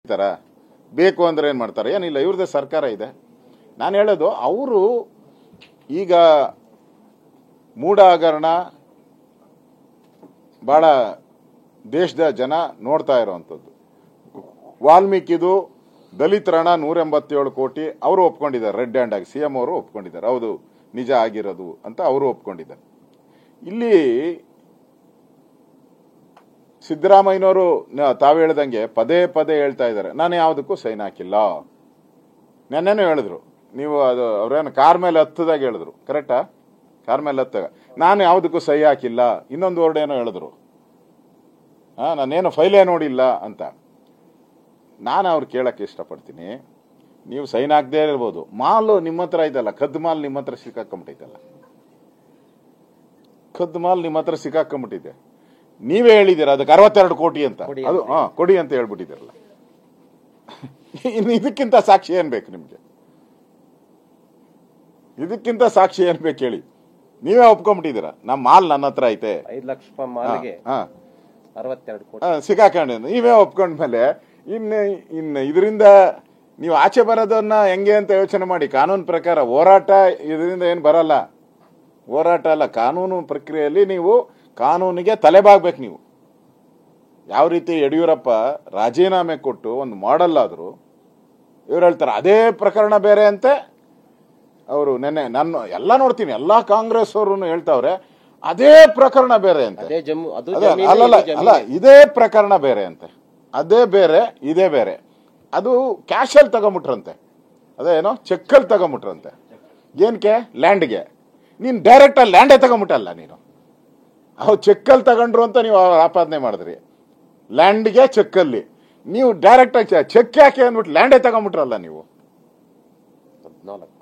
ಬೇಕು ಅಂದ್ರೆ ಏನ್ ಮಾಡ್ತಾರೆ? ಏನಿಲ್ಲ, ಇವ್ರದೇ ಸರ್ಕಾರ ಇದೆ. ನಾನು ಹೇಳೋದು, ಅವರು ಈಗ ಮೂಢ ಹಗರಣ ಬಹಳ ದೇಶದ ಜನ ನೋಡ್ತಾ ಇರೋವಂಥದ್ದು. ವಾಲ್ಮೀಕಿದು ದಲಿತರ 187 ಕೋಟಿ ಅವರು ಒಪ್ಕೊಂಡಿದ್ದಾರೆ. ರೆಡ್ ಹ್ಯಾಂಡ್ ಆಗಿ ಸಿಎಂ ಅವರು ಒಪ್ಕೊಂಡಿದ್ದಾರೆ, ಹೌದು ನಿಜ ಆಗಿರೋದು ಅಂತ ಅವರು ಒಪ್ಕೊಂಡಿದ್ದಾರೆ. ಇಲ್ಲಿ ಸಿದ್ದರಾಮಯ್ಯನವರು ತಾವು ಹೇಳ್ದಂಗೆ ಪದೇ ಪದೇ ಹೇಳ್ತಾ ಇದ್ದಾರೆ, ನಾನು ಯಾವುದಕ್ಕೂ ಸೈನ್ ಹಾಕಿಲ್ಲ. ನೆನ್ನೆನೂ ಹೇಳಿದ್ರು, ನೀವು ಅದು ಅವ್ರೇನು ಕಾರ್ ಮೇಲೆ ಹತ್ತದಾಗ ಹೇಳಿದ್ರು, ಕರೆಕ್ಟಾ? ಕಾರ್ ಮೇಲೆ ಹತ್ತಾಗ ನಾನು ಯಾವುದಕ್ಕೂ ಸಹಿ ಹಾಕಿಲ್ಲ. ಇನ್ನೊಂದು ವರ್ಡ್ ಏನೋ ಹೇಳಿದ್ರು, ನಾನೇನು ಫೈಲೇ ನೋಡಿಲ್ಲ ಅಂತ. ನಾನು ಅವ್ರು ಕೇಳಕ್ಕೆ ಇಷ್ಟಪಡ್ತೀನಿ, ನೀವು ಸೈನ್ ಹಾಕದೇ ಇರ್ಬೋದು, ಮಾಲು ನಿಮ್ಮ ಹತ್ರ ಐತಲ್ಲ, ಕದ್ದು ಮಾಲ್ ನಿಮ್ಮ ಹತ್ರ ಸಿಕ್ಕಾಕೊಂಬಿಟ್ಟೈತಲ್ಲ, ಕದ್ದು ಮಾಲ್ ನಿಮ್ಮ ಹತ್ರ ಸಿಕ್ಕಾಕೊಂಬಿಟ್ಟಿದೆ. ನೀವೇ ಹೇಳಿದ್ದೀರ ಅದಕ್ಕೆ 62 ಕೋಟಿ ಅಂತ, ಅದು ಕೊಡಿ ಅಂತ ಹೇಳ್ಬಿಟ್ಟಿದ್ದೀರಲ್ಲ. ಇನ್ನು ಇದಕ್ಕಿಂತ ಸಾಕ್ಷಿ ಏನ್ ಬೇಕು ನಿಮ್ಗೆ? ಇದಕ್ಕಿಂತ ಸಾಕ್ಷಿ ಏನ್ ಬೇಕು ಹೇಳಿ? ನೀವೇ ಒಪ್ಕೊಂಡ್ಬಿಟ್ಟಿದ್ದೀರ, ನಮ್ಮ ಮಾಲ್ ನನ್ನ ಹತ್ರ ಐತೆ, 5 ಲಕ್ಷ ರೂಪಾಯಿ ಮಾಲ್ಗೆ 62 ಕೋಟಿ ಸಿಕ್ಕಾಕೊಂಡ. ನೀವೇ ಒಪ್ಕೊಂಡ್ಮೇಲೆ ಇನ್ನು ಇದರಿಂದ ನೀವು ಆಚೆ ಬರೋದನ್ನ ಹೆಂಗೆ ಅಂತ ಯೋಚನೆ ಮಾಡಿ. ಕಾನೂನು ಪ್ರಕಾರ ಹೋರಾಟ ಇದರಿಂದ ಏನು ಬರಲ್ಲ, ಹೋರಾಟ ಅಲ್ಲ, ಕಾನೂನು ಪ್ರಕ್ರಿಯೆಯಲ್ಲಿ ನೀವು ಕಾನೂನಿಗೆ ತಲೆಬಾಗ್ಬೇಕು. ನೀವು ಯಾವ ರೀತಿ ಯಡಿಯೂರಪ್ಪ ರಾಜೀನಾಮೆ ಕೊಟ್ಟು ಒಂದು ಮಾಡೆಲ್ ಆದ್ರು, ಇವ್ರು ಹೇಳ್ತಾರೆ ಅದೇ ಪ್ರಕರಣ ಬೇರೆ ಅಂತೆ. ಅವರು ನಾನು ಎಲ್ಲ ನೋಡ್ತೀನಿ, ಎಲ್ಲಾ ಕಾಂಗ್ರೆಸ್ ಅವರು ಹೇಳ್ತಾವ್ರೆ ಅದೇ ಪ್ರಕರಣ ಬೇರೆ ಅಂತೆ. ಅಲ್ಲ, ಇದೇ ಪ್ರಕರಣ ಬೇರೆ ಅಂತೆ, ಅದೇ ಬೇರೆ ಇದೇ ಬೇರೆ. ಅದು ಕ್ಯಾಶಲ್ಲಿ ತಗೊಂಬಿಟ್ರಂತೆ, ಅದೇನೋ ಚೆಕ್ಕಲ್ಲಿ ತಗೊಂಬಿಟ್ರಂತೆ. ಏನಕ್ಕೆ? ಲ್ಯಾಂಡ್ಗೆ. ನೀನ್ ಡೈರೆಕ್ಟ್ ಅಲ್ಲಿ ಲ್ಯಾಂಡೇ ತಗೊಂಬಿಟ್ಟಲ್ಲ ನೀನು, ಅವು ಚೆಕ್ಕಲ್ಲಿ ತಗೊಂಡ್ರು ಅಂತ ನೀವು ಆಪಾದನೆ ಮಾಡಿದ್ರಿ. ಲ್ಯಾಂಡ್ಗೆ ಚೆಕ್ಕಲ್ಲಿ ನೀವು ಡೈರೆಕ್ಟ್ ಆಗಿ ಚೆಕ್ ಯಾಕೆ ಅಂದ್ಬಿಟ್ಟು ಲ್ಯಾಂಡೇ ತಗೊಂಡ್ಬಿಟ್ರಲ್ಲ ನೀವು. 14